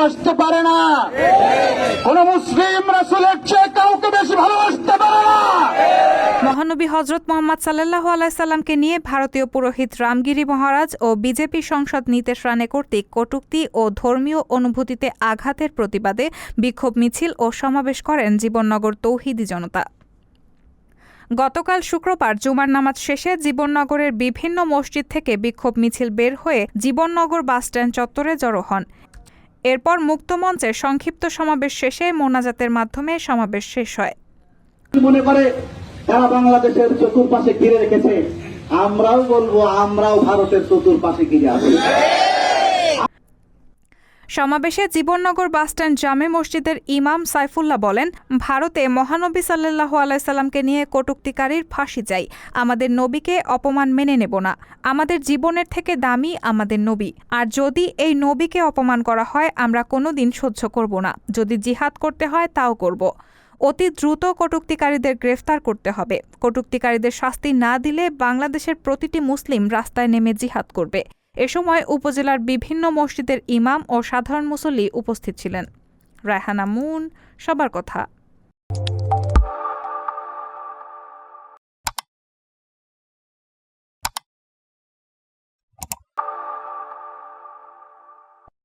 ভালোবাসতে পারে না, কোন মুসলিম রাসূলের চেয়ে কাউকে বেশি ভালোবাসতে পারে না। মহানবী হযরত মুহাম্মদ সাল্লাল্লাহু আলাইহি সাল্লামকে নিয়ে ভারতীয় পুরোহিত রামগিরি মহারাজ ও বিজেপি সাংসদ নীতেশ রানে কর্তৃক কটূক্তি ও ধর্মীয় অনুভূতিতে আঘাতের প্রতিবাদে বিক্ষোভ মিছিল ও সমাবেশ করেন জীবননগর তৌহিদি জনতা। গতকাল শুক্রবার জুমার নামাজ শেষে জীবননগরের বিভিন্ন মসজিদ থেকে বিক্ষোভ মিছিল বের হয়ে জীবননগর বাসস্ট্যান্ড চত্বরে জড়ো হন। এরপর মুক্তমঞ্চে সংক্ষিপ্ত সমাবেশ শেষে মোনাজাতের মাধ্যমে সমাবেশ শেষ হয়। মনে করে তারা বাংলাদেশের চতুর্পাশে ঘিরে রেখেছে, আমরাও বলবো আমরাও ভারতের চতুর্পাশে ঘিরে আছি। সমাবেশে জীবননগর বাসস্ট্যান্ড জামে মসজিদের ইমাম সাইফুল্লাহ বলেন, ভারতে মহানবী সাল্লাল্লাহু আলাইহি সাল্লামকে নিয়ে কটূক্তিকারীর ফাঁসি চাই। আমাদের নবীকে অপমান মেনে নেব না। আমাদের জীবনের থেকে দামি আমাদের নবী। আর যদি এই নবীকে অপমান করা হয় আমরা কোনোদিন সহ্য করব না। যদি জিহাদ করতে হয় তাও করব। অতি দ্রুত কটূক্তিকারীদের গ্রেফতার করতে হবে। কটূক্তিকারীদের শাস্তি না দিলে বাংলাদেশের প্রতিটি মুসলিম রাস্তায় নেমে জিহাদ করবে। এ সময় উপজেলার বিভিন্ন মসজিদের ইমাম ও সাধারণ মুসল্লি উপস্থিত ছিলেন। রায়হানা মুন, সবার কথা।